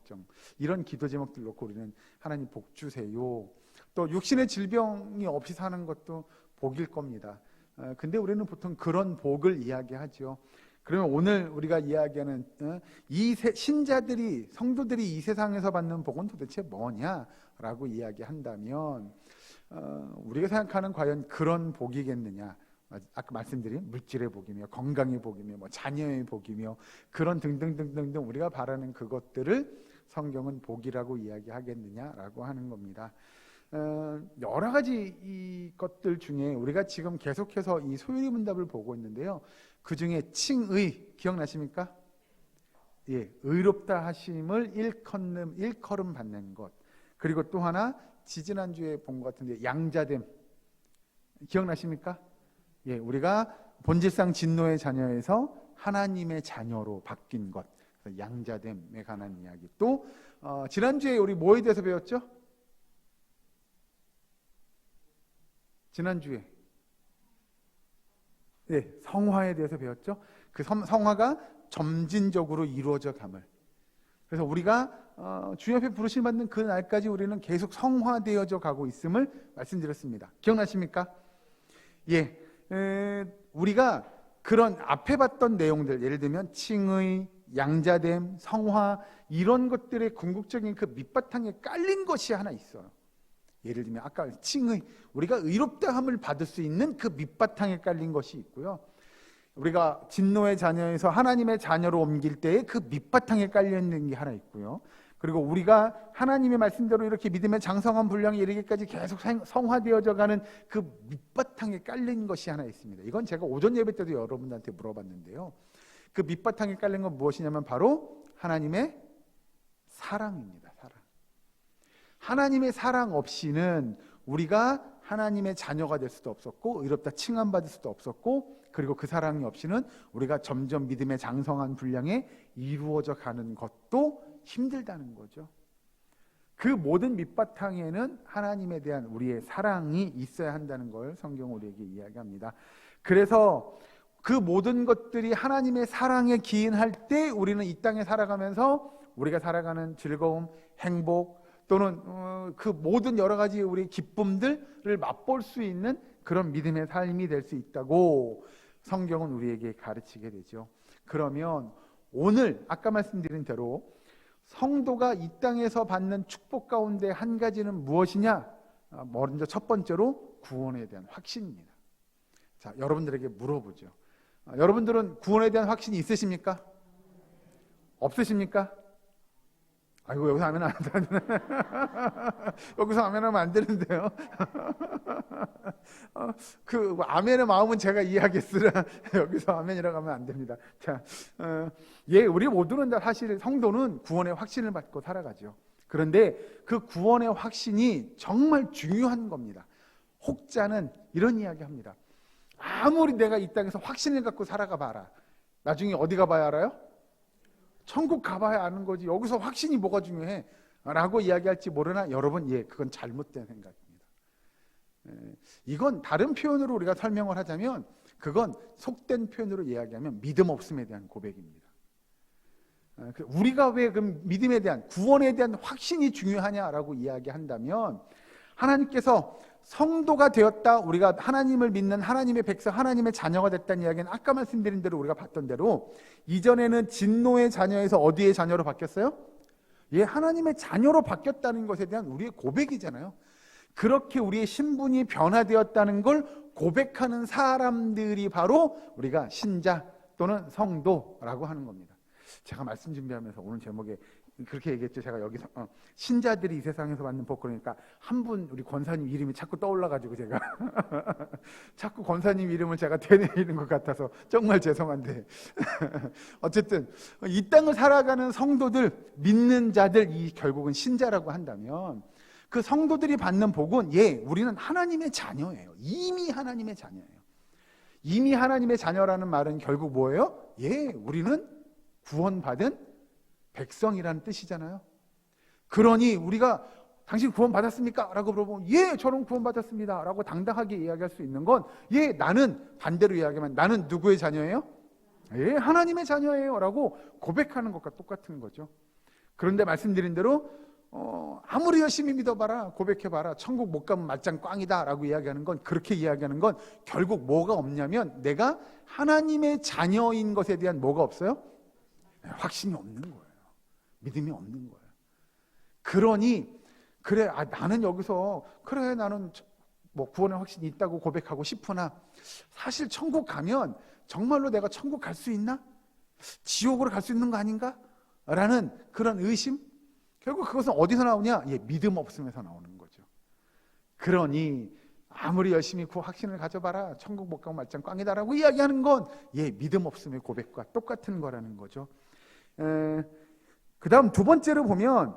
걱정, 이런 기도 제목들 놓고 우리는 하나님 복 주세요. 또 육신의 질병이 없이 사는 것도 복일 겁니다. 근데 우리는 보통 그런 복을 이야기하죠. 그러면 오늘 우리가 이야기하는 신자들이, 성도들이 이 세상에서 받는 복은 도대체 뭐냐라고 이야기한다면 우리가 생각하는 과연 그런 복이겠느냐? 아까 말씀드린 물질의 복이며 건강의 복이며 뭐 자녀의 복이며 그런 등등등등등 우리가 바라는 그것들을 성경은 복이라고 이야기하겠느냐라고 하는 겁니다. 여러 가지 이 것들 중에 우리가 지금 계속해서 이 소유리 문답을 보고 있는데요. 그 중에 칭의 기억나십니까? 예, 의롭다 하심을 일컬음 받는 것. 그리고 또 하나 지지난주에 본 것 같은데 양자됨 기억나십니까? 예, 우리가 본질상 진노의 자녀에서 하나님의 자녀로 바뀐 것, 양자됨에 관한 이야기. 또 지난주에 우리 뭐에 대해서 배웠죠? 지난주에 네, 성화에 대해서 배웠죠. 그 성화가 점진적으로 이루어져 감을. 그래서 우리가 주님 앞에 부르심 받는 그 날까지 우리는 계속 성화되어져 가고 있음을 말씀드렸습니다. 기억나십니까? 예, 우리가 그런 앞에 봤던 내용들, 예를 들면 칭의, 양자됨, 성화 이런 것들의 궁극적인 그 밑바탕에 깔린 것이 하나 있어요. 예를 들면 아까 칭의, 우리가 의롭다함을 받을 수 있는 그 밑바탕에 깔린 것이 있고요. 우리가 진노의 자녀에서 하나님의 자녀로 옮길 때에 그 밑바탕에 깔려 있는 게 하나 있고요. 그리고 우리가 하나님의 말씀대로 이렇게 믿음의 장성한 분량에 이르기까지 계속 성화되어져 가는 그 밑바탕에 깔린 것이 하나 있습니다. 이건 제가 오전 예배 때도 여러분들한테 물어봤는데요. 그 밑바탕에 깔린 건 무엇이냐면 바로 하나님의 사랑입니다. 사랑. 하나님의 사랑 없이는 우리가 하나님의 자녀가 될 수도 없었고 의롭다 칭함받을 수도 없었고, 그리고 그 사랑이 없이는 우리가 점점 믿음의 장성한 분량에 이루어져 가는 것도 힘들다는 거죠. 그 모든 밑바탕에는 하나님에 대한 우리의 사랑이 있어야 한다는 걸 성경은 우리에게 이야기합니다. 그래서 그 모든 것들이 하나님의 사랑에 기인할 때 우리는 이 땅에 살아가면서 우리가 살아가는 즐거움, 행복 또는 그 모든 여러 가지 우리 기쁨들을 맛볼 수 있는 그런 믿음의 삶이 될 수 있다고 성경은 우리에게 가르치게 되죠. 그러면 오늘 아까 말씀드린 대로 성도가 이 땅에서 받는 축복 가운데 한 가지는 무엇이냐? 먼저 첫 번째로 구원에 대한 확신입니다. 자, 여러분들에게 물어보죠. 여러분들은 구원에 대한 확신이 있으십니까? 없으십니까? 아이고, 여기서 하면 안 되는데. 여기서 하면 안 되는데요. 그 아멘의 마음은 제가 이해하겠으나 여기서 아멘이라고 하면 안 됩니다. 자, 예, 우리 모두는 다 사실 성도는 구원의 확신을 받고 살아가죠. 그런데 그 구원의 확신이 정말 중요한 겁니다. 혹자는 이런 이야기합니다. 아무리 내가 이 땅에서 확신을 갖고 살아가 봐라. 나중에 어디 가봐야 알아요? 천국 가봐야 아는 거지. 여기서 확신이 뭐가 중요해? 라고 이야기할지 모르나 여러분, 예, 그건 잘못된 생각입니다. 이건 다른 표현으로 우리가 설명을 하자면 그건 속된 표현으로 이야기하면 믿음 없음에 대한 고백입니다. 우리가 왜 그 믿음에 대한 구원에 대한 확신이 중요하냐라고 이야기한다면 하나님께서 성도가 되었다, 우리가 하나님을 믿는 하나님의 백성, 하나님의 자녀가 됐다는 이야기는 아까 말씀드린 대로 우리가 봤던 대로 이전에는 진노의 자녀에서 어디의 자녀로 바뀌었어요? 예, 하나님의 자녀로 바뀌었다는 것에 대한 우리의 고백이잖아요. 그렇게 우리의 신분이 변화되었다는 걸 고백하는 사람들이 바로 우리가 신자 또는 성도라고 하는 겁니다. 제가 말씀 준비하면서 오늘 제목에 그렇게 얘기했죠. 제가 여기서 신자들이 이 세상에서 받는 복, 그러니까 한 분 우리 권사님 이름이 자꾸 떠올라가지고 제가 자꾸 권사님 이름을 제가 되뇌이는 것 같아서 정말 죄송한데 어쨌든 이 땅을 살아가는 성도들, 믿는 자들, 이 결국은 신자라고 한다면 그 성도들이 받는 복은, 예, 우리는 하나님의 자녀예요. 이미 하나님의 자녀예요. 이미 하나님의 자녀라는 말은 결국 뭐예요? 예, 우리는 구원받은 백성이라는 뜻이잖아요. 그러니 우리가 당신 구원 받았습니까? 라고 물어보면 예, 저는 구원 받았습니다 라고 당당하게 이야기할 수 있는 건, 예, 나는 반대로 이야기하면 나는 누구의 자녀예요? 예, 하나님의 자녀예요 라고 고백하는 것과 똑같은 거죠. 그런데 말씀드린 대로 아무리 열심히 믿어봐라, 고백해봐라, 천국 못 가면 맞짱 꽝이다 라고 이야기하는 건, 그렇게 이야기하는 건 결국 뭐가 없냐면 내가 하나님의 자녀인 것에 대한 뭐가 없어요? 확신이 없는 거예요. 믿음이 없는 거예요. 그러니 그래, 나는 여기서 그래, 나는 뭐 구원의 확신이 있다고 고백하고 싶으나 사실 천국 가면 정말로 내가 천국 갈 수 있나? 지옥으로 갈 수 있는 거 아닌가? 라는 그런 의심? 결국 그것은 어디서 나오냐? 믿음 없음에서 나오는 거죠. 그러니 아무리 열심히 그 확신을 가져봐라, 천국 못 가면 말짱 꽝이다라고 이야기하는 건 믿음 없음의 고백과 똑같은 거라는 거죠. 그 다음 두 번째로 보면,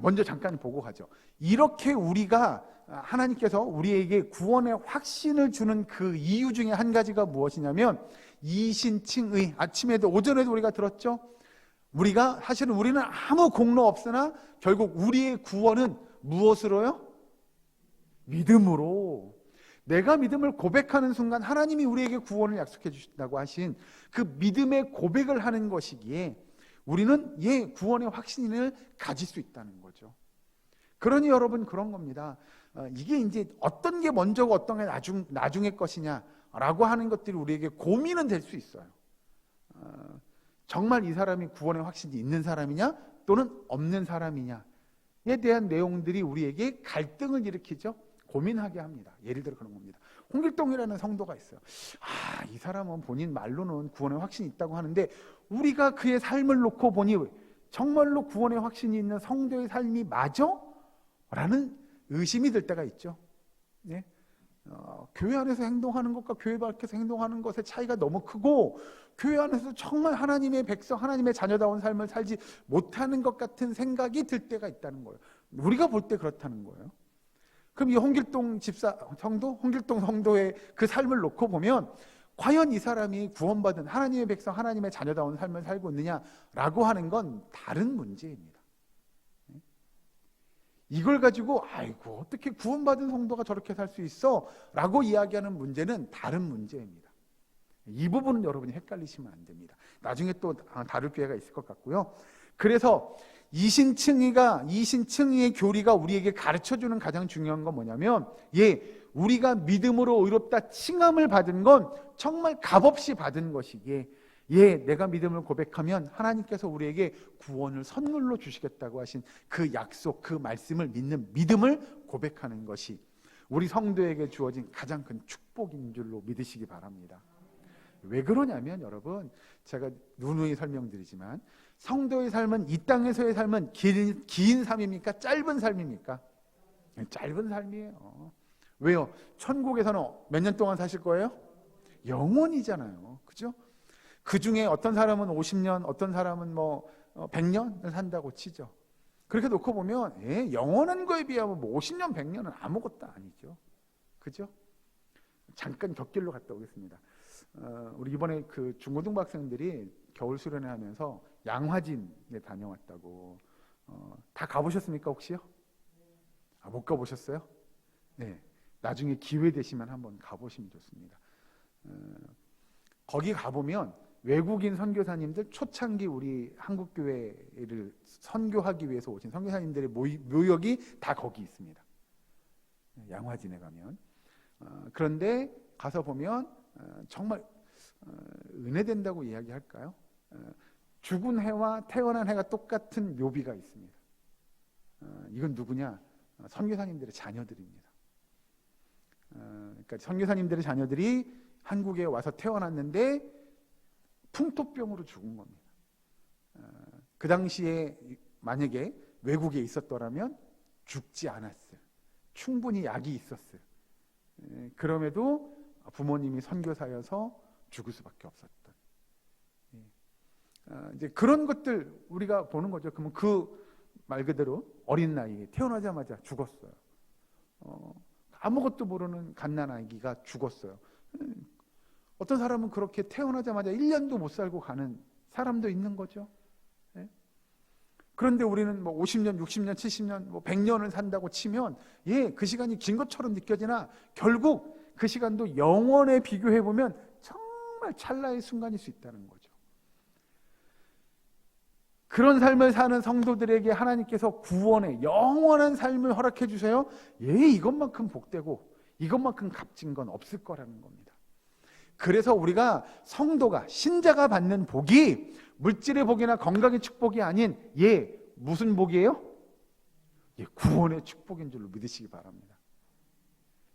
먼저 잠깐 보고 가죠. 이렇게 우리가, 하나님께서 우리에게 구원의 확신을 주는 그 이유 중에 한 가지가 무엇이냐면, 이신칭의, 아침에도 오전에도 우리가 들었죠. 사실은 우리는 아무 공로 없으나 결국 우리의 구원은 무엇으로요? 믿음으로. 내가 믿음을 고백하는 순간 하나님이 우리에게 구원을 약속해 주신다고 하신 그 믿음의 고백을 하는 것이기에 우리는 구원의 확신을 가질 수 있다는 거죠. 그러니 여러분, 그런 겁니다. 이게 이제 어떤 게 먼저고 어떤 게 나중의 것이냐라고 하는 것들이 우리에게 고민은 될 수 있어요. 정말 이 사람이 구원의 확신이 있는 사람이냐 또는 없는 사람이냐에 대한 내용들이 우리에게 갈등을 일으키죠. 고민하게 합니다. 예를 들어 그런 겁니다. 홍길동이라는 성도가 있어요. 이 사람은 본인 말로는 구원의 확신이 있다고 하는데 우리가 그의 삶을 놓고 보니 정말로 구원의 확신이 있는 성도의 삶이 맞아? 라는 의심이 들 때가 있죠. 네? 교회 안에서 행동하는 것과 교회 밖에서 행동하는 것의 차이가 너무 크고, 교회 안에서 정말 하나님의 백성, 하나님의 자녀다운 삶을 살지 못하는 것 같은 생각이 들 때가 있다는 거예요. 우리가 볼 때 그렇다는 거예요. 그럼 이 홍길동 성도의 그 삶을 놓고 보면 과연 이 사람이 구원받은 하나님의 백성, 하나님의 자녀다운 삶을 살고 있느냐라고 하는 건 다른 문제입니다. 이걸 가지고 어떻게 구원받은 성도가 저렇게 살 수 있어? 라고 이야기하는 문제는 다른 문제입니다. 이 부분은 여러분이 헷갈리시면 안 됩니다. 나중에 또 다룰 기회가 있을 것 같고요. 그래서 이신칭의의 교리가 우리에게 가르쳐주는 가장 중요한 건 뭐냐면, 우리가 믿음으로 의롭다 칭함을 받은 건 정말 값없이 받은 것이기에, 내가 믿음을 고백하면 하나님께서 우리에게 구원을 선물로 주시겠다고 하신 그 약속, 그 말씀을 믿는 믿음을 고백하는 것이 우리 성도에게 주어진 가장 큰 축복인 줄로 믿으시기 바랍니다. 왜 그러냐면 여러분, 제가 누누이 설명드리지만 성도의 삶은, 이 땅에서의 삶은 긴 삶입니까? 짧은 삶입니까? 짧은 삶이에요. 왜요? 천국에서는 몇 년 동안 사실 거예요? 영원이잖아요. 그죠? 그 중에 어떤 사람은 50년, 어떤 사람은 100년을 산다고 치죠. 그렇게 놓고 보면 영원한 거에 비하면 50년, 100년은 아무것도 아니죠. 그죠? 잠깐 곁길로 갔다 오겠습니다. 우리 이번에 그 중고등부 학생들이 겨울 수련회 하면서 양화진에 다녀왔다고. 다 가보셨습니까 혹시요? 못 가보셨어요? 네, 나중에 기회 되시면 한번 가보시면 좋습니다. 거기 가보면 외국인 선교사님들, 초창기 우리 한국교회를 선교하기 위해서 오신 선교사님들의 묘역이 다 거기 있습니다. 양화진에 가면. 그런데 가서 보면 정말 은혜된다고 이야기할까요? 죽은 해와 태어난 해가 똑같은 묘비가 있습니다. 이건 누구냐? 선교사님들의 자녀들입니다. 그러니까 선교사님들의 자녀들이 한국에 와서 태어났는데 풍토병으로 죽은 겁니다. 그 당시에 만약에 외국에 있었더라면 죽지 않았어요. 충분히 약이 있었어요. 그럼에도 부모님이 선교사여서 죽을 수밖에 없었던. 이제 그런 것들 우리가 보는 거죠. 그러면 그 말 그대로 어린 나이에 태어나자마자 죽었어요. 아무것도 모르는 갓난아기가 죽었어요. 어떤 사람은 그렇게 태어나자마자 1년도 못 살고 가는 사람도 있는 거죠. 그런데 우리는 50년, 60년, 70년, 100년을 산다고 치면 그 시간이 긴 것처럼 느껴지나 결국 그 시간도 영원에 비교해 보면 정말 찰나의 순간일 수 있다는 거죠. 그런 삶을 사는 성도들에게 하나님께서 구원의 영원한 삶을 허락해 주세요. 이것만큼 복되고 이것만큼 값진 건 없을 거라는 겁니다. 그래서 우리가 성도가, 신자가 받는 복이 물질의 복이나 건강의 축복이 아닌 무슨 복이에요? 구원의 축복인 줄로 믿으시기 바랍니다.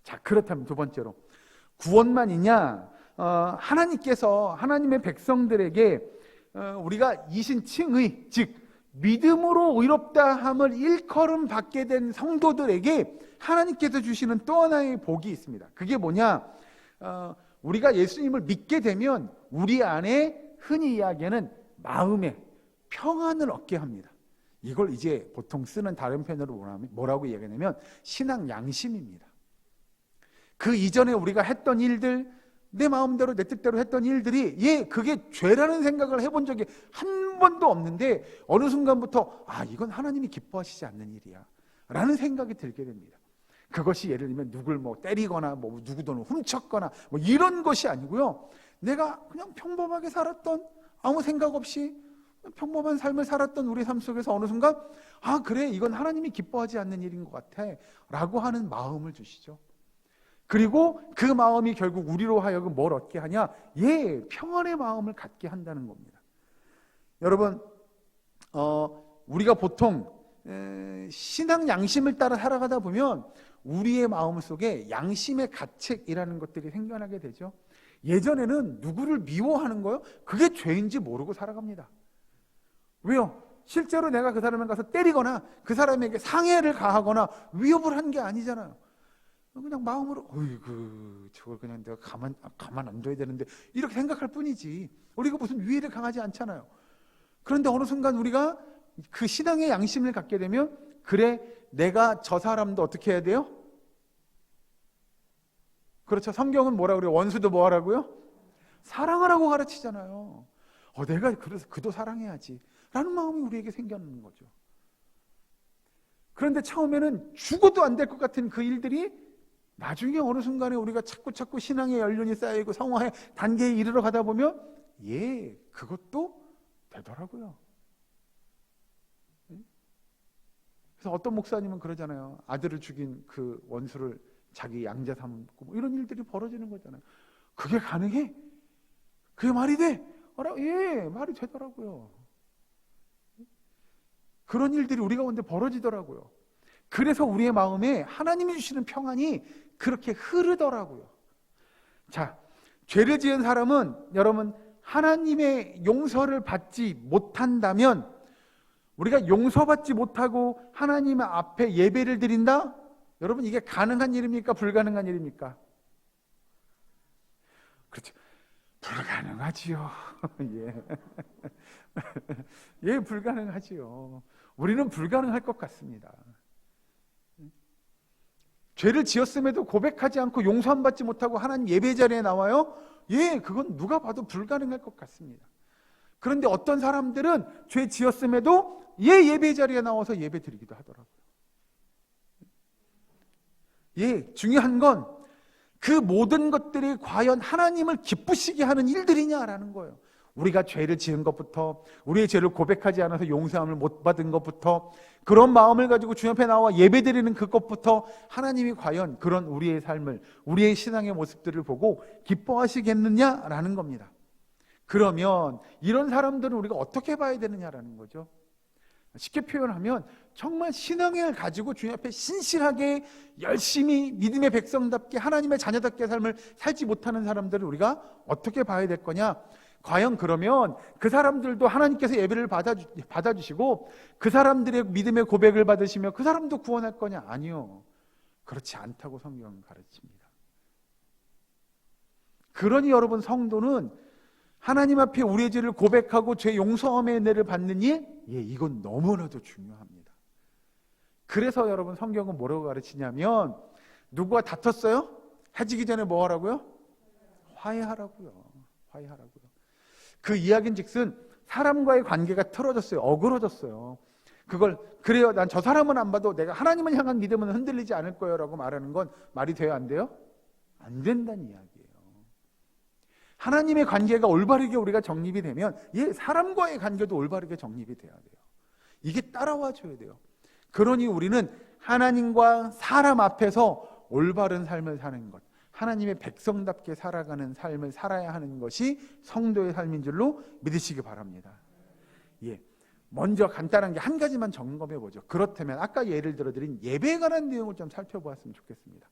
자, 그렇다면 두 번째로 구원만이냐? 하나님께서 하나님의 백성들에게 우리가 이신칭의, 즉 믿음으로 의롭다 함을 일컬음 받게 된 성도들에게 하나님께서 주시는 또 하나의 복이 있습니다. 그게 뭐냐? 우리가 예수님을 믿게 되면 우리 안에 흔히 이야기하는 마음의 평안을 얻게 합니다. 이걸 이제 보통 쓰는 다른 표현으로 뭐라고 얘기하냐면 신앙 양심입니다. 그 이전에 우리가 했던 일들, 내 마음대로 내 뜻대로 했던 일들이 그게 죄라는 생각을 해본 적이 한 번도 없는데 어느 순간부터 이건 하나님이 기뻐하시지 않는 일이야 라는 생각이 들게 됩니다. 그것이 예를 들면 누굴 때리거나 누구 돈을 훔쳤거나 이런 것이 아니고요, 내가 그냥 평범하게 살았던, 아무 생각 없이 평범한 삶을 살았던 우리 삶 속에서 어느 순간 그래, 이건 하나님이 기뻐하지 않는 일인 것 같아 라고 하는 마음을 주시죠. 그리고 그 마음이 결국 우리로 하여금 뭘 얻게 하냐? 평안의 마음을 갖게 한다는 겁니다. 여러분, 우리가 보통 신앙 양심을 따라 살아가다 보면 우리의 마음 속에 양심의 가책이라는 것들이 생겨나게 되죠. 예전에는 누구를 미워하는 거요? 그게 죄인지 모르고 살아갑니다. 왜요? 실제로 내가 그 사람을 가서 때리거나 그 사람에게 상해를 가하거나 위협을 한 게 아니잖아요. 그냥 마음으로 저걸 그냥 내가 가만 안 둬야 되는데 이렇게 생각할 뿐이지 우리가 무슨 위해를 강하지 않잖아요. 그런데 어느 순간 우리가 그 신앙의 양심을 갖게 되면 그래, 내가 저 사람도 어떻게 해야 돼요? 그렇죠. 성경은 뭐라 그래요? 원수도 뭐 하라고요? 사랑하라고 가르치잖아요. 내가 그래서 그도 사랑해야지 라는 마음이 우리에게 생겨나는 거죠. 그런데 처음에는 죽어도 안 될 것 같은 그 일들이 나중에 어느 순간에 우리가 자꾸 신앙의 연륜이 쌓이고 성화의 단계에 이르러 가다 보면 그것도 되더라고요. 그래서 어떤 목사님은 그러잖아요. 아들을 죽인 그 원수를 자기 양자 삼고 이런 일들이 벌어지는 거잖아요. 그게 가능해? 그게 말이 돼? 말이 되더라고요. 그런 일들이 우리 가운데 벌어지더라고요. 그래서 우리의 마음에 하나님이 주시는 평안이 그렇게 흐르더라고요. 자, 죄를 지은 사람은 여러분 하나님의 용서를 받지 못한다면, 우리가 용서받지 못하고 하나님 앞에 예배를 드린다? 여러분, 이게 가능한 일입니까? 불가능한 일입니까? 그렇죠. 불가능하지요. 불가능하지요. 우리는 불가능할 것 같습니다. 죄를 지었음에도 고백하지 않고 용서 안 받지 못하고 하나님 예배 자리에 나와요? 그건 누가 봐도 불가능할 것 같습니다. 그런데 어떤 사람들은 죄 지었음에도 예배 자리에 나와서 예배 드리기도 하더라고요. 중요한 건 그 모든 것들이 과연 하나님을 기쁘시게 하는 일들이냐라는 거예요. 우리가 죄를 지은 것부터, 우리의 죄를 고백하지 않아서 용서함을 못 받은 것부터, 그런 마음을 가지고 주님 앞에 나와 예배드리는 그것부터 하나님이 과연 그런 우리의 삶을, 우리의 신앙의 모습들을 보고 기뻐하시겠느냐라는 겁니다. 그러면 이런 사람들은 우리가 어떻게 봐야 되느냐라는 거죠. 쉽게 표현하면 정말 신앙을 가지고 주님 앞에 신실하게 열심히 믿음의 백성답게 하나님의 자녀답게 삶을 살지 못하는 사람들을 우리가 어떻게 봐야 될 거냐? 과연 그러면 그 사람들도 하나님께서 예배를 받아주시고 그 사람들의 믿음의 고백을 받으시며 그 사람도 구원할 거냐? 아니요. 그렇지 않다고 성경은 가르칩니다. 그러니 여러분, 성도는 하나님 앞에 우리의 죄를 고백하고 죄 용서함의 은혜를 받는 일, 이건 너무나도 중요합니다. 그래서 여러분, 성경은 뭐라고 가르치냐면 누구와 다퉜어요? 해지기 전에 뭐 하라고요? 화해하라고요. 화해하라고요. 그 이야기인즉슨 사람과의 관계가 틀어졌어요. 어그러졌어요. 그걸 그래요, 난 저 사람은 안 봐도 내가 하나님을 향한 믿음은 흔들리지 않을 거예요 라고 말하는 건 말이 돼요, 안 돼요? 안 된다는 이야기예요. 하나님의 관계가 올바르게 우리가 정립이 되면 사람과의 관계도 올바르게 정립이 돼야 돼요. 이게 따라와 줘야 돼요. 그러니 우리는 하나님과 사람 앞에서 올바른 삶을 사는 것, 하나님의 백성답게 살아가는 삶을 살아야 하는 것이 성도의 삶인 줄로 믿으시기 바랍니다. 먼저 간단한 게 한 가지만 점검해 보죠. 그렇다면 아까 예를 들어드린 예배에 관한 내용을 좀 살펴보았으면 좋겠습니다.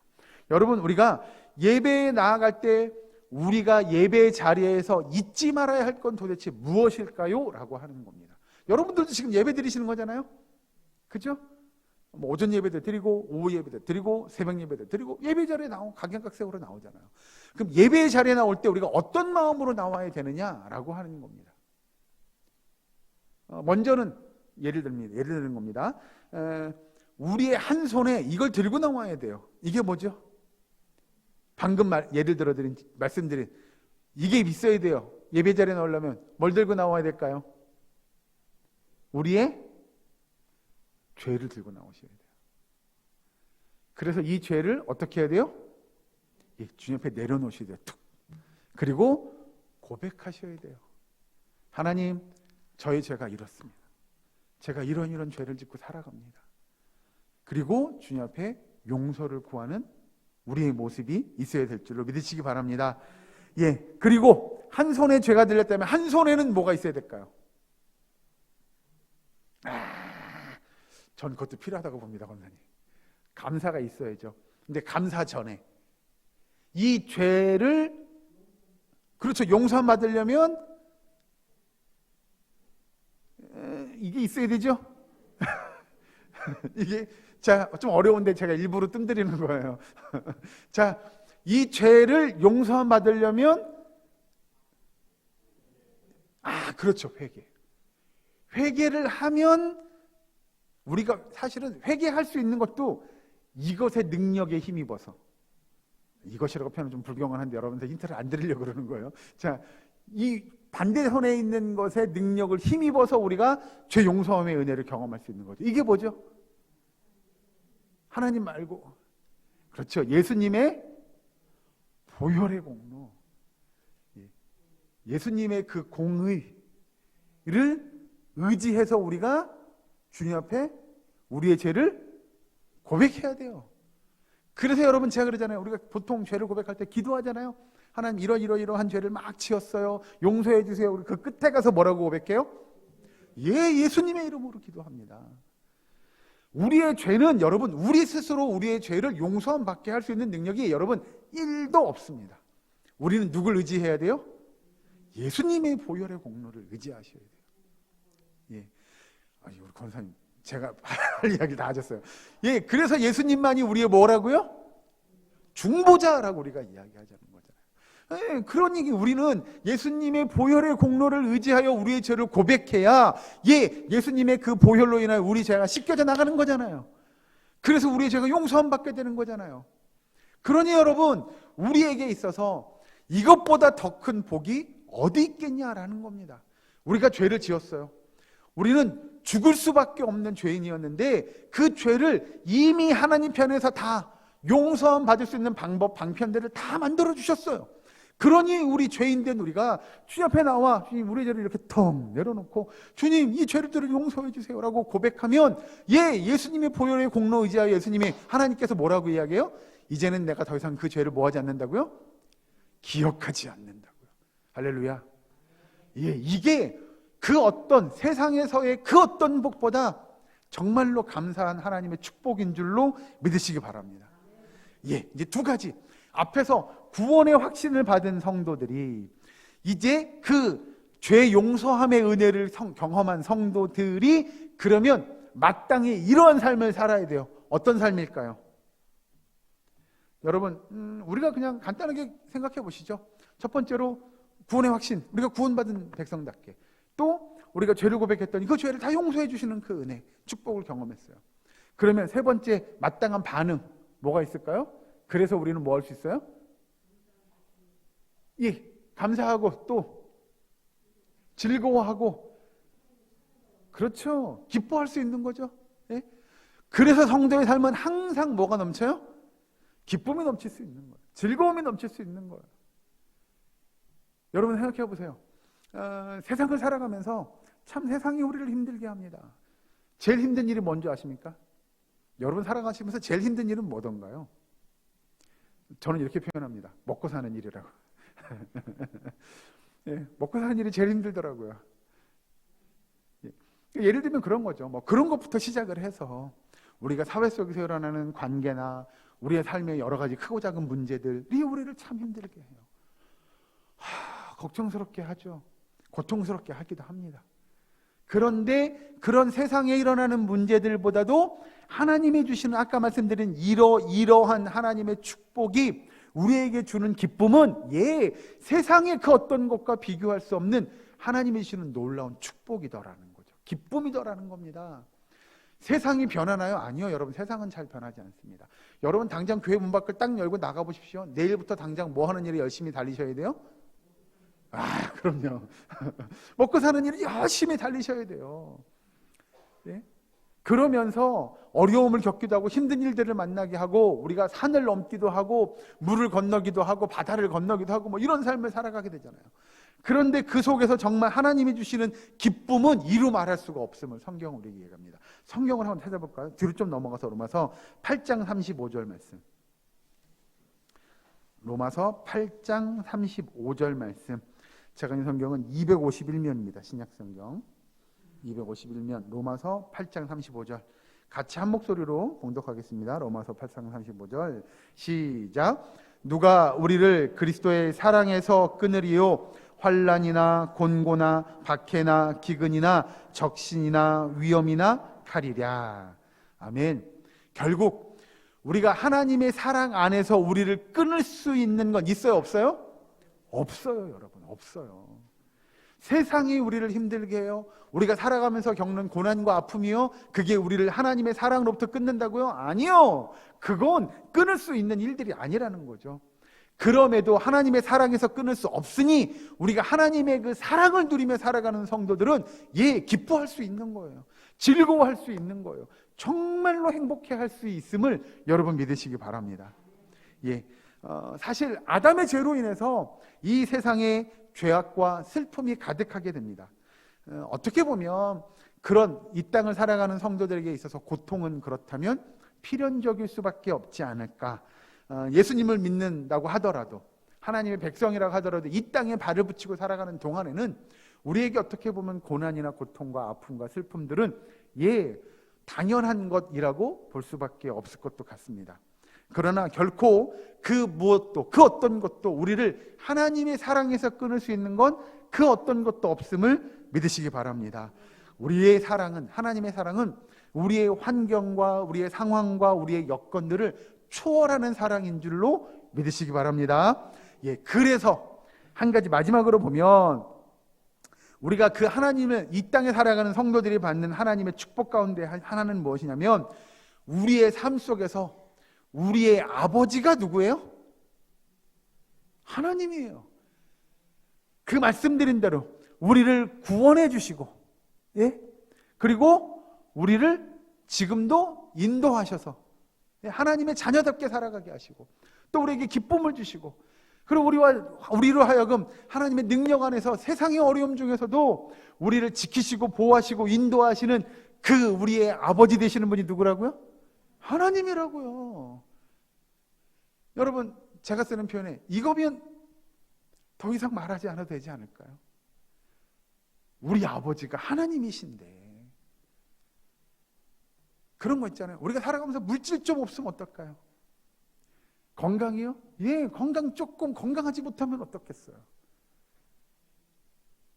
여러분, 우리가 예배에 나아갈 때 우리가 예배 자리에서 잊지 말아야 할 건 도대체 무엇일까요? 라고 하는 겁니다. 여러분들도 지금 예배 드리시는 거잖아요. 그죠? 오전 예배도 드리고 오후 예배도 드리고 새벽 예배도 드리고 예배 자리에 나오고 각양각색으로 나오잖아요. 그럼 예배 자리에 나올 때 우리가 어떤 마음으로 나와야 되느냐라고 하는 겁니다. 먼저는 예를 드는 겁니다. 우리의 한 손에 이걸 들고 나와야 돼요. 이게 뭐죠? 방금 예를 들어드린 말씀드린 이게 있어야 돼요. 예배 자리에 나오려면 뭘 들고 나와야 될까요? 우리의 죄를 들고 나오셔야 돼요. 그래서 이 죄를 어떻게 해야 돼요? 주님 앞에 내려놓으셔야 돼요. 툭. 그리고 고백하셔야 돼요. 하나님, 저의 죄가 이렇습니다. 제가 이런 죄를 짓고 살아갑니다. 그리고 주님 앞에 용서를 구하는 우리의 모습이 있어야 될 줄로 믿으시기 바랍니다. 그리고 한 손에 죄가 들렸다면 한 손에는 뭐가 있어야 될까요? 전 그것도 필요하다고 봅니다, 권사님. 감사가 있어야죠. 근데 감사 전에 이 죄를 용서 받으려면 이게 있어야 되죠? 이게 좀 어려운데 제가 일부러 뜸들이는 거예요. 이 죄를 용서 받으려면 회개. 회개를 하면 우리가 사실은 회개할 수 있는 것도 이것의 능력에 힘입어서, 이것이라고 표현은 좀 불경한데 여러분들 힌트를 안 드리려고 그러는 거예요. 이 반대손에 있는 것의 능력을 힘입어서 우리가 죄 용서함의 은혜를 경험할 수 있는 거죠. 이게 뭐죠? 하나님 말고, 그렇죠, 예수님의 보혈의 공로, 예수님의 그 공의를 의지해서 우리가 주님 앞에 우리의 죄를 고백해야 돼요. 그래서 여러분, 제가 그러잖아요. 우리가 보통 죄를 고백할 때 기도하잖아요. 하나님, 이러한 죄를 막 지었어요. 용서해 주세요. 우리 그 끝에 가서 뭐라고 고백해요? 예수님의 이름으로 기도합니다. 우리의 죄는 여러분, 우리 스스로 우리의 죄를 용서함 받게 할 수 있는 능력이 여러분 1도 없습니다. 우리는 누굴 의지해야 돼요? 예수님의 보혈의 공로를 의지하셔야 돼요. 우리 권사님, 제가 할 이야기 다 하셨어요. 그래서 예수님만이 우리의 뭐라고요? 중보자라고 우리가 이야기하자는 거잖아요. 그러니 우리는 예수님의 보혈의 공로를 의지하여 우리의 죄를 고백해야 예수님의 그 보혈로 인하여 우리 죄가 씻겨져 나가는 거잖아요. 그래서 우리의 죄가 용서함 받게 되는 거잖아요. 그러니 여러분, 우리에게 있어서 이것보다 더 큰 복이 어디 있겠냐라는 겁니다. 우리가 죄를 지었어요. 우리는 죽을 수밖에 없는 죄인이었는데 그 죄를 이미 하나님 편에서 다 용서함 받을 수 있는 방법, 방편들을 다 만들어 주셨어요. 그러니 우리 죄인된 우리가 주님 앞에 나와 주님, 우리 죄를 이렇게 텅 내려놓고 주님, 이 죄들을 용서해 주세요라고 고백하면 예수님의 보혈의 공로 의지하여 예수님이, 하나님께서 뭐라고 이야기해요? 이제는 내가 더 이상 그 죄를 뭐하지 않는다고요? 기억하지 않는다고요. 할렐루야. 이게 그 어떤 세상에서의 그 어떤 복보다 정말로 감사한 하나님의 축복인 줄로 믿으시기 바랍니다. 이제 두 가지. 앞에서 구원의 확신을 받은 성도들이 이제 그 죄 용서함의 은혜를 경험한 성도들이 그러면 마땅히 이러한 삶을 살아야 돼요. 어떤 삶일까요? 여러분, 우리가 그냥 간단하게 생각해 보시죠. 첫 번째로 구원의 확신, 우리가 구원받은 백성답게, 또 우리가 죄를 고백했더니 그 죄를 다 용서해 주시는 그 은혜, 축복을 경험했어요. 그러면 세 번째 마땅한 반응 뭐가 있을까요? 그래서 우리는 뭐 할 수 있어요? 감사하고 또 즐거워하고, 그렇죠, 기뻐할 수 있는 거죠. 그래서 성도의 삶은 항상 뭐가 넘쳐요? 기쁨이 넘칠 수 있는 거예요. 즐거움이 넘칠 수 있는 거예요. 여러분 생각해 보세요. 세상을 살아가면서 참 세상이 우리를 힘들게 합니다. 제일 힘든 일이 뭔지 아십니까? 여러분 살아가시면서 제일 힘든 일은 뭐던가요? 저는 이렇게 표현합니다. 먹고 사는 일이라고. 예, 먹고 사는 일이 제일 힘들더라고요. 예, 예를 들면 그런 거죠. 뭐 그런 것부터 시작을 해서 우리가 사회 속에서 일어나는 관계나 우리의 삶의 여러 가지 크고 작은 문제들이 우리를 참 힘들게 해요. 걱정스럽게 하죠. 고통스럽게 하기도 합니다. 그런데 그런 세상에 일어나는 문제들보다도 하나님이 주시는 아까 말씀드린 이러한 하나님의 축복이 우리에게 주는 기쁨은 세상의 그 어떤 것과 비교할 수 없는 하나님이 주시는 놀라운 축복이더라는 거죠. 기쁨이더라는 겁니다. 세상이 변하나요? 아니요. 여러분 세상은 잘 변하지 않습니다. 여러분 당장 교회 문 밖을 딱 열고 나가보십시오. 내일부터 당장 뭐 하는 일에 열심히 달리셔야 돼요? 그럼요. 먹고 사는 일을 열심히 달리셔야 돼요. 네? 그러면서 어려움을 겪기도 하고 힘든 일들을 만나게 하고 우리가 산을 넘기도 하고 물을 건너기도 하고 바다를 건너기도 하고 뭐 이런 삶을 살아가게 되잖아요. 그런데 그 속에서 정말 하나님이 주시는 기쁨은 이루 말할 수가 없음을 성경은 우리에게 얘기합니다. 성경을 한번 찾아볼까요? 뒤로 좀 넘어가서 로마서 8장 35절 말씀. 로마서 8장 35절 말씀. 제가 있는 성경은 251면입니다. 신약성경 251면 로마서 8장 35절 같이 한 목소리로 봉독하겠습니다. 로마서 8장 35절 시작. 누가 우리를 그리스도의 사랑에서 끊으리요? 환난이나 곤고나 박해나 기근이나 적신이나 위험이나 칼이랴. 아멘. 결국 우리가 하나님의 사랑 안에서 우리를 끊을 수 있는 건 있어요? 없어요? 없어요, 여러분. 없어요. 세상이 우리를 힘들게 해요. 우리가 살아가면서 겪는 고난과 아픔이요, 그게 우리를 하나님의 사랑으로부터 끊는다고요? 아니요. 그건 끊을 수 있는 일들이 아니라는 거죠. 그럼에도 하나님의 사랑에서 끊을 수 없으니 우리가 하나님의 그 사랑을 누리며 살아가는 성도들은 기뻐할 수 있는 거예요. 즐거워할 수 있는 거예요. 정말로 행복해할 수 있음을 여러분 믿으시기 바랍니다. 사실 아담의 죄로 인해서 이 세상에 죄악과 슬픔이 가득하게 됩니다. 어떻게 보면 그런 이 땅을 살아가는 성도들에게 있어서 고통은 그렇다면 필연적일 수밖에 없지 않을까. 예수님을 믿는다고 하더라도 하나님의 백성이라고 하더라도 이 땅에 발을 붙이고 살아가는 동안에는 우리에게 어떻게 보면 고난이나 고통과 아픔과 슬픔들은 당연한 것이라고 볼 수밖에 없을 것도 같습니다. 그러나 결코 그 무엇도 그 어떤 것도 우리를 하나님의 사랑에서 끊을 수 있는 건 그 어떤 것도 없음을 믿으시기 바랍니다. 우리의 사랑은, 하나님의 사랑은 우리의 환경과 우리의 상황과 우리의 여건들을 초월하는 사랑인 줄로 믿으시기 바랍니다. 그래서 한 가지 마지막으로 보면 우리가 그 하나님을 이 땅에 살아가는 성도들이 받는 하나님의 축복 가운데 하나는 무엇이냐면 우리의 삶 속에서 우리의 아버지가 누구예요? 하나님이에요. 그 말씀드린 대로 우리를 구원해 주시고 그리고 우리를 지금도 인도하셔서 하나님의 자녀답게 살아가게 하시고 또 우리에게 기쁨을 주시고 그리고 우리로 하여금 하나님의 능력 안에서 세상의 어려움 중에서도 우리를 지키시고 보호하시고 인도하시는 그 우리의 아버지 되시는 분이 누구라고요? 하나님이라고요. 여러분 제가 쓰는 표현에 이거면 더 이상 말하지 않아도 되지 않을까요? 우리 아버지가 하나님이신데 그런 거 있잖아요. 우리가 살아가면서 물질 좀 없으면 어떨까요? 건강이요? 건강 조금 건강하지 못하면 어떻겠어요?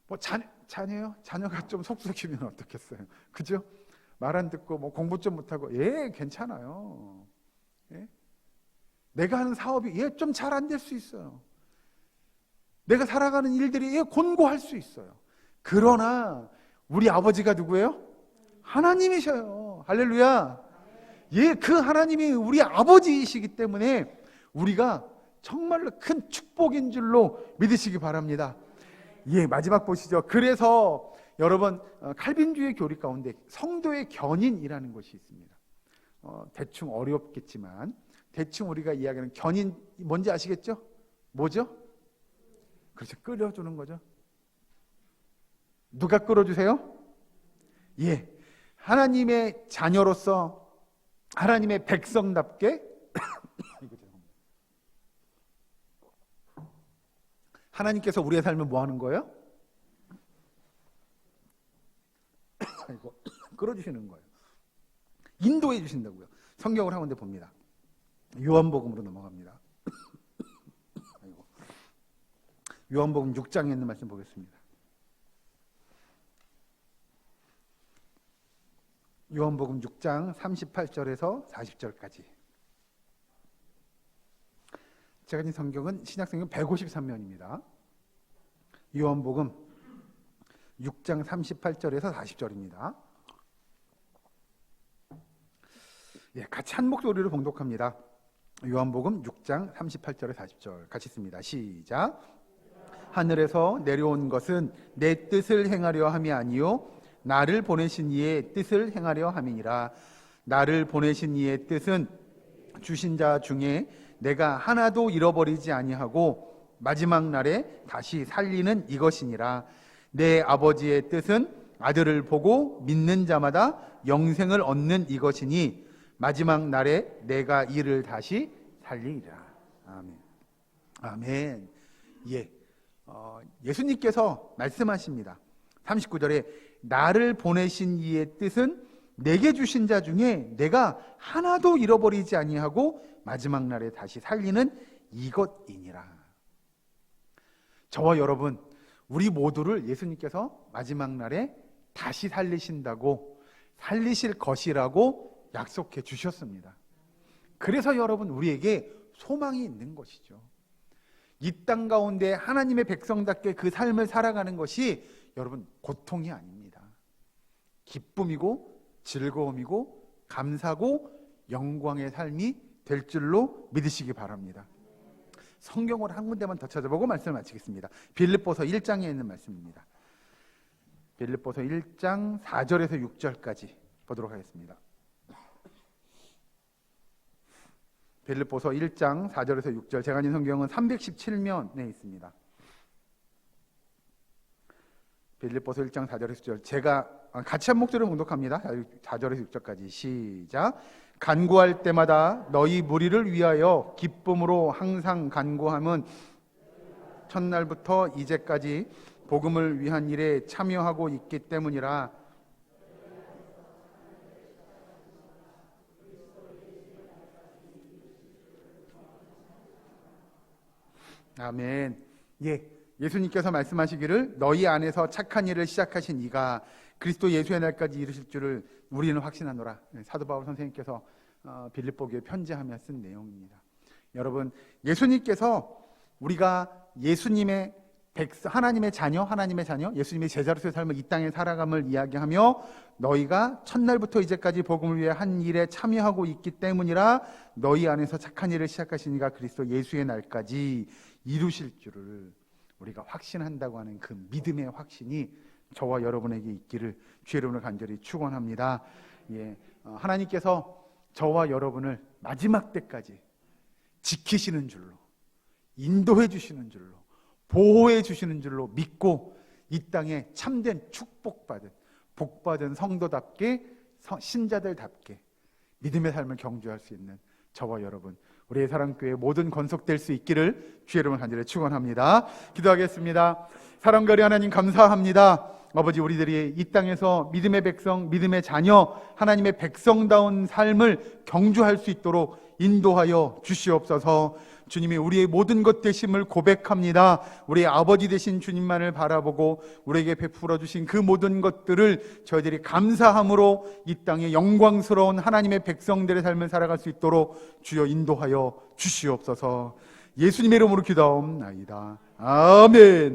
뭐 자녀요? 자녀가 좀 속썩이면 어떻겠어요? 그죠? 말 안 듣고 뭐 공부 좀 못하고 괜찮아요. 내가 하는 사업이 좀 잘 안 될 수 있어요. 내가 살아가는 일들이 곤고할 수 있어요. 그러나 우리 아버지가 누구예요? 하나님이셔요. 할렐루야. 그 하나님이 우리 아버지이시기 때문에 우리가 정말로 큰 축복인 줄로 믿으시기 바랍니다. 마지막 보시죠. 그래서 여러분 칼빈주의 교리 가운데 성도의 견인이라는 것이 있습니다. 대충 어렵겠지만 대충 우리가 이야기하는 견인 뭔지 아시겠죠? 뭐죠? 그렇죠. 끓여주는 거죠. 누가 끓여주세요? 예, 하나님의 자녀로서 하나님의 백성답게 하나님께서 우리의 삶을 뭐 하는 거예요? 끌어주시는 거예요. 인도해 주신다고요. 성경을 한 군데 봅니다. 요한복음으로 넘어갑니다. 요한복음 6장에 있는 말씀 보겠습니다. 요한복음 6장 38절에서 40절까지. 제가 가진 성경은 신약성경 153면입니다. 요한복음 6장 38절에서 40절입니다. 예, 같이 한 목소리로 봉독합니다. 요한복음 6장 38절에서 40절 같이 읽습니다. 시작. 하늘에서 내려온 것은 내 뜻을 행하려 함이 아니요 나를 보내신 이의 뜻을 행하려 함이니라. 나를 보내신 이의 뜻은 주신 자 중에 내가 하나도 잃어버리지 아니하고 마지막 날에 다시 살리는 이것이니라. 내 아버지의 뜻은 아들을 보고 믿는 자마다 영생을 얻는 이것이니 마지막 날에 내가 이를 다시 살리리라. 아멘. 아멘. 예. 예수님께서 말씀하십니다. 39절에 나를 보내신 이의 뜻은 내게 주신 자 중에 내가 하나도 잃어버리지 아니하고 마지막 날에 다시 살리는 이것이니라. 저와 여러분, 우리 모두를 예수님께서 마지막 날에 다시 살리신다고, 살리실 것이라고 약속해 주셨습니다. 그래서 여러분, 우리에게 소망이 있는 것이죠. 이 땅 가운데 하나님의 백성답게 그 삶을 살아가는 것이 여러분 고통이 아닙니다. 기쁨이고 즐거움이고 감사고 영광의 삶이 될 줄로 믿으시기 바랍니다. 성경을 한 군데만 더 찾아보고 말씀을 마치겠습니다. 빌립보서 1장에 있는 말씀입니다. 빌립보서 1장 4절에서 6절까지 보도록 하겠습니다. 빌립보서 1장 4절에서 6절, 제가 가진 성경은 317면에 있습니다. 빌립보서 1장 4절에서 6절, 제가 같이 한 목소리로 봉독합니다. 4절에서 6절까지 시작. 간구할 때마다 너희 무리를 위하여 기쁨으로 항상 간구함은 첫날부터 이제까지 복음을 위한 일에 참여하고 있기 때문이라. 아멘. 예, 예수님께서 말씀하시기를 너희 안에서 착한 일을 시작하신 이가 그리스도 예수의 날까지 이루실 줄을 우리는 확신하노라. 사도 바울 선생님께서 빌립보교에 편지하며 쓴 내용입니다. 여러분, 예수님께서 우리가 예수님의 하나님의 자녀, 예수님의 제자로서의 삶을 이 땅에 살아감을 이야기하며 너희가 첫날부터 이제까지 복음을 위해 한 일에 참여하고 있기 때문이라. 너희 안에서 착한 일을 시작하신 이가 그리스도 예수의 날까지 이루실 줄을 우리가 확신한다고 하는 그 믿음의 확신이 저와 여러분에게 있기를 주의 이름으로 간절히 축원합니다. 예, 하나님께서 저와 여러분을 마지막 때까지 지키시는 줄로, 인도해 주시는 줄로, 보호해 주시는 줄로 믿고 이 땅에 참된 축복받은, 복받은 성도답게, 신자들답게 믿음의 삶을 경주할 수 있는 저와 여러분, 우리의 사랑교회 모든 건속될 수 있기를 주의 이름으로 간절히 축원합니다. 기도하겠습니다. 사랑가리 하나님 감사합니다. 아버지, 우리들이 이 땅에서 믿음의 백성, 믿음의 자녀, 하나님의 백성다운 삶을 경주할 수 있도록 인도하여 주시옵소서. 주님이 우리의 모든 것 되심을 고백합니다. 우리의 아버지 되신 주님만을 바라보고 우리에게 베풀어 주신 그 모든 것들을 저희들이 감사함으로 이 땅에 영광스러운 하나님의 백성들의 삶을 살아갈 수 있도록 주여 인도하여 주시옵소서. 예수님의 이름으로 기도하옵나이다. 아멘.